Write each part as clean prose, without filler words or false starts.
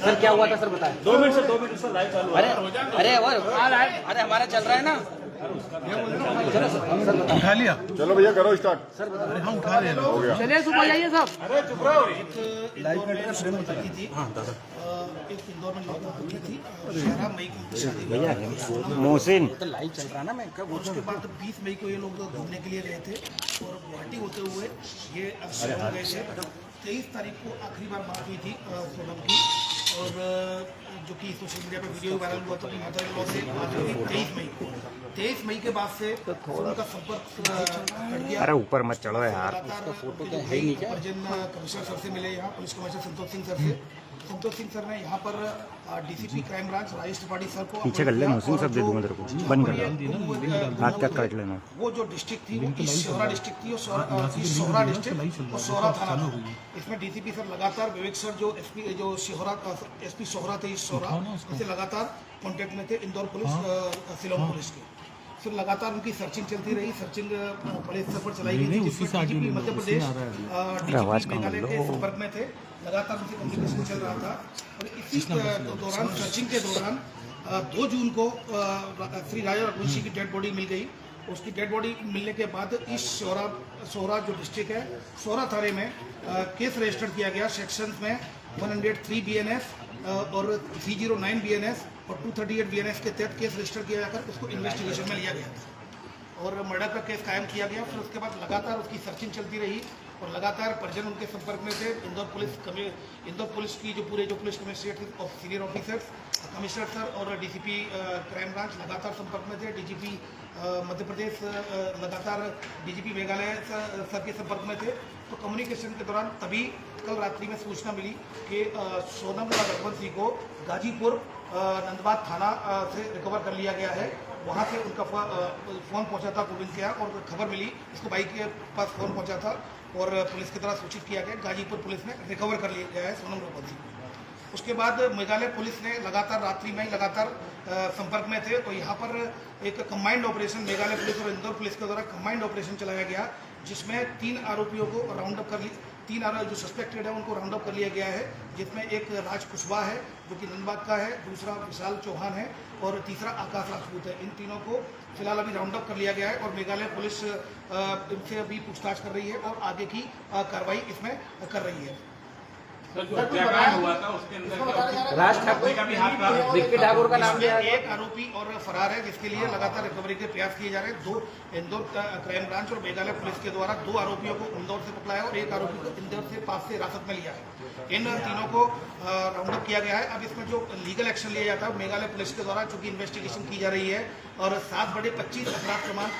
Sir क्या हुआ था सर बताएं। 2 मिनट सर लाइव चालू। अरे अरे हमारा चल रहा है ना। उठा लिया। चलो भैया करो स्टार्ट। अरे हम उठा रहे हैं। हो गया। चलिए सुबह जाइए सब। अरे चुप रहो। लाइव मीडिया फ्रेम होता है। हाँ दादा एक इंदौर में लॉकडाउन की थी। 11 मई को उनकी शादी हुई। मोहसिन तो लाइव चल रहा है ना। मैं क्या बोल उसके बाद 20 मई को ये लोग घूमने के लिए गए थे और गुवाहाटी होते हुए ये शिलोंग गए थे। 23 तारीख को आखिरी बार बात हुई थी सोनम की, और जो कि सोशल मीडिया पर वीडियो वायरल हुआ था। मदर इन लॉ से बात हुई थी 23 मई को। 23 मई के बाद से उनका संपर्क कट गया। अरे ऊपर मत चढ़ो यार। लगातार फोटो तो है ही नहीं क्या। अर्जन कमिश्नर सर से मिले, यहाँ police commissioner Santosh Singh sir से। संतोष सिंह सर ने यहाँ पर DCP crime branch Rajesh Tripathi sir को पीछे कर ले। मोहसिन सब दे दूंगा तेरे को। बंद कर दो हाथ का काट लेना। वो जो डिस्ट्रिक्ट थी वो ईस्ट सोहरा डिस्ट्रिक्ट थी और सोहरा डिस्ट्रिक्ट और सोहरा थाना था। इसमें डीसीपी सर लगातार विवेक सर जो एसपी जो एसपी सोहरा थे ईस्ट सोहरा, उनसे लगातार कांटेक्ट में थे। इंदौर पुलिस शिलोंग पुलिस के फिर लगातार उनकी सर्चिंग चलती रही। सर्चिंग बड़े स्तर पर चलाई गई थी, जिसमें डीजीपी मध्य प्रदेश डीजीपी मेघालय के संपर्क में थे। लगातार उनसे कम्युनिकेशन चल रहा था और इसी दौरान सर्चिंग के दौरान 2 जून को श्री राजा रघुवंशी की डेड बॉडी मिल गई। उसकी डेड बॉडी मिलने के बाद ईस्ट सोहरा जो डिस्ट्रिक्ट है सोहरा थाने में केस रजिस्टर किया गया। सेक्शंस में 103 BNS और 309 BNS और 238 BNS के तहत केस रजिस्टर किया जाकर उसको इन्वेस्टिगेशन में लिया गया था और मर्डर का केस कायम किया गया। फिर उसके बाद लगातार उसकी सर्चिंग चलती रही और लगातार परिजन उनके संपर्क में थे। इंदौर पुलिस की जो पूरे जो police commissionerate senior officers, commissioner sir और डीसीपी क्राइम ब्रांच लगातार संपर्क में थे। डीजीपी मध्य प्रदेश लगातार डीजीपी मेघालय सर के संपर्क में थे। तो कम्युनिकेशन के दौरान तभी कल रात्रि में सूचना मिली कि सोनम रघुवंशी को गाजीपुर नंदबाद थाना से रिकवर कर लिया गया है। वहाँ से उनका फ़ोन पहुँचा था गोविंद के यहाँ और खबर मिली, इसको बाइक के पास फ़ोन पहुँचा था और पुलिस की तरह सूचित किया गया। गाजीपुर पुलिस ने रिकवर कर लिया गया है सोनम रघुवंशी को। उसके बाद मेघालय पुलिस ने लगातार रात्रि में लगातार संपर्क में थे। तो यहाँ पर एक कंबाइंड ऑपरेशन मेघालय पुलिस और इंदौर पुलिस के द्वारा कंबाइंड ऑपरेशन चलाया गया, जिसमें 3 आरोपियों को राउंड अप कर ली। 3 आरोपी जो सस्पेक्टेड है उनको राउंड अप कर लिया गया है, जिसमें एक राज कुशवाहा है जो कि नंदबाग का है, दूसरा विशाल चौहान है और तीसरा आकाश राजपूत है। इन तीनों को फिलहाल अभी राउंड अप कर लिया गया है और मेघालय पुलिस इनसे अभी पूछताछ कर रही है और आगे की कार्रवाई इसमें कर रही है। हुआ था उसके अंदर राज ठाकुर विक्की ठाकुर का नाम लिया। एक आरोपी और फरार है, जिसके लिए लगातार रिकवरी के प्रयास किए जा रहे हैं। 2 इंदौर क्राइम ब्रांच और मेघालय पुलिस के द्वारा 2 आरोपियों को इंदौर से पकड़ा है और एक आरोपी को इंदौर से पास से हिरासत में लिया है। इन तीनों को राउंड अप किया गया है। अब इसमें जो लीगल एक्शन लिया जाता है मेघालय पुलिस के द्वारा, चूंकि इन्वेस्टिगेशन की जा रही है और 7/25 अपराध क्रमांक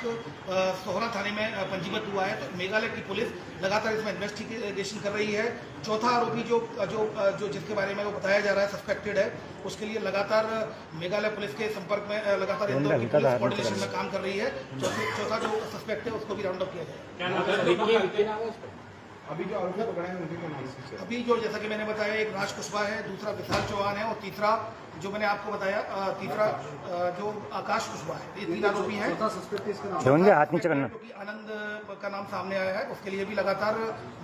सोहरा थाने में पंजीबद्ध हुआ है, तो मेघालय की पुलिस लगातार इसमें इन्वेस्टिगेशन कर रही है। चौथा आरोपी जो जिसके बारे में वो बताया जा रहा है सस्पेक्टेड है, उसके लिए लगातार मेघालय पुलिस के संपर्क में लगातार इंदौर की पुलिस कोऑर्डिनेशन में काम कर रही है। चौथा जो सस्पेक्ट है उसको भी राउंड अप किया जाए। अभी जो आरोपी पकड़े हैं उनके नाम से अभी जो जैसा कि मैंने बताया, एक राज कुशवाहा है, दूसरा विशाल चौहान है और तीसरा जो मैंने आपको बताया तीसरा जो आकाश कुशवाहा है। ये 3 आरोपी हैं। हाथ नीचे करना। आनंद का नाम सामने आया है, उसके लिए भी लगातार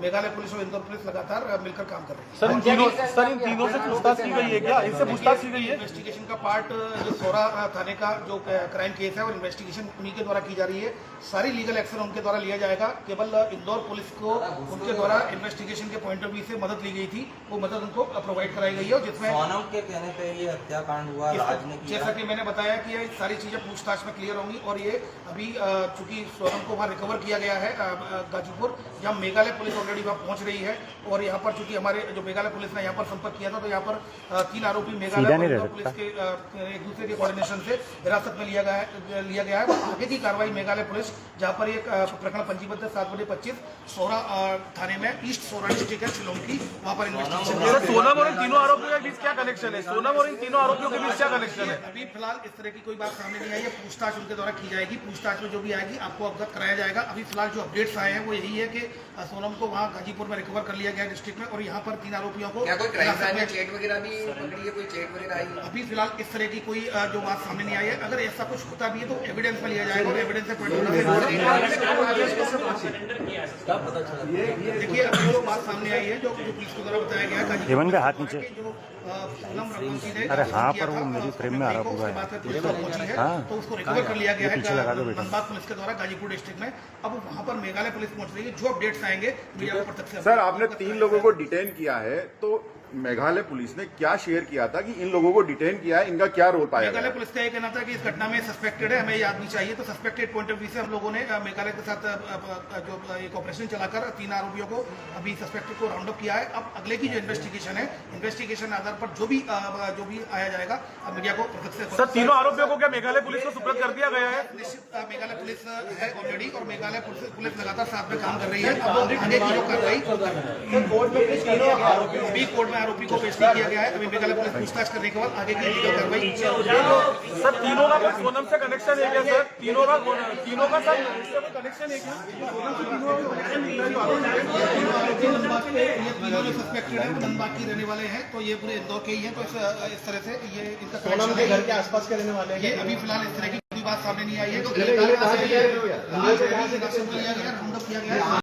मेघालय पुलिस और इंदौर पुलिस लगातार मिलकर काम कर रही है। सर इन तीनों से पूछताछ की गई है क्या? इनसे पूछताछ की गई है? इन्वेस्टिगेशन का पार्ट जो सोहरा थाने का जो क्राइम केस है और इन्वेस्टिगेशन उन्हीं के द्वारा की जा रही है। सारी लीगल एक्शन उनके द्वारा लिया जाएगा। केवल इंदौर पुलिस को उनके द्वारा इन्वेस्टिगेशन के पॉइंट ऑफ व्यू से मदद ली गई थी, वो मदद उनको प्रोवाइड कराई गई है। जिसमें सोनम के कहने पे ये हत्याकांड हुआ, राज ने किया। जैसा कि मैंने बताया कि ये सारी चीजें पूछताछ में क्लियर होंगी और ये अभी चूंकि सोनम को वहाँ रिकवर किया गया है गाजीपुर, जहाँ मेघालय पुलिस ऑलरेडी वहाँ पहुँच रही है और यहाँ पर चूंकि हमारे जो मेघालय पुलिस ने यहाँ पर संपर्क किया था, तो यहाँ पर 3 आरोपी मेघालय पुलिस के एक दूसरे के कोऑर्डिनेशन से हिरासत में लिया गया है। आगे की कार्रवाई मेघालय पुलिस, जहाँ पर एक प्रकरण पंजीबद्ध 7/25 सोहरा थाने में ईस्ट सोहरा डिस्ट्रिक्ट है शिलोंग की, वहाँ पर इन्वेस्टिगेशन। सोनम और इन तीनों आरोपियों के बीच क्या कनेक्शन है? सोनम और इन तीनों आरोपियों के बीच क्या कनेक्शन है? अभी फिलहाल इस तरह की कोई बात सामने नहीं आई है। पूछताछ उनके द्वारा की जाएगी। पूछताछ में जो भी आएगी आपको अवगत कराया जाएगा। अभी फिलहाल जो अपडेट्स आए हैं वो यही है कि सोनम को वहाँ गाजीपुर में रिकवर कर लिया गया डिस्ट्रिक्ट में और यहाँ पर 3 आरोपियों को क्या कोई क्राइम में चेट वगैरह भी पकड़ी है? कोई चेट वगैरह आई? अभी फिलहाल इस तरह की कोई जो बात सामने नहीं आई है। अगर ऐसा कुछ होता भी है तो एविडेंस में लिया जाएगा और एविडेंस से देखिए अभी जो बात सामने आई है जो पुलिस को द्वारा बताया गया है हाथ नीचे। पूनम रघुवंशी ने अरे हाँ, किया पर वो था, मेरी उसको फ्रेम में आ रहा को, पूरा उसके है। बाद में पुलिस पहुंची है, हाँ। तो उसको रिकवर कर लिया गया है पीछे लगा दो बेटा। धनबाद पुलिस के द्वारा गाजीपुर डिस्ट्रिक्ट में। अब वहां पर मेघालय पुलिस पहुंच रही है। जो अपडेट्स आएंगे मीडिया को प्रत्यक्ष से सर आपने 3 लोगों को डिटेन किया है, तो मेघालय पुलिस ने क्या शेयर किया था कि इन लोगों को डिटेन किया है, इनका क्या रोल पाया मेघालय गया? पुलिस का ये कहना था कि इस घटना में सस्पेक्टेड है, हमें ये आदमी चाहिए। तो सस्पेक्टेड पॉइंट ऑफ व्यू से हम लोगों ने मेघालय के साथ जो एक ऑपरेशन चलाकर 3 आरोपियों को अभी सस्पेक्टेड को राउंड अप किया है। अब अगले की जो इन्वेस्टिगेशन है, इन्वेस्टिगेशन आधार पर जो भी आया जाएगा अब मीडिया को प्रत्यक्ष सर तीनों आरोपियों को क्या मेघालय पुलिस को सुपुर्द कर दिया गया है? निश्चित मेघालय पुलिस है ऑलरेडी, और मेघालय पुलिस लगातार साथ में काम कर रही है। अब आगे की जो कार्रवाई अभी कोर्ट में आरोपी को पेश नहीं किया गया है। अभी मेघालय पुलिस पूछताछ करने के बाद आगे की लीगल कार्रवाई। सर तीनों का कुछ सोनम से कनेक्शन है क्या सर? तीनों का सर इससे कोई कनेक्शन है क्या? तीनों जो सस्पेक्टेड है वो धनबाद के रहने वाले हैं, तो ये पूरे इंदौर के ही हैं। तो इस तरह से ये इनका सोनम के घर के आसपास के रहने वाले हैं। ये अभी फिलहाल इस तरह की कोई बात सामने नहीं आई है। तो राउंड अप किया गया है।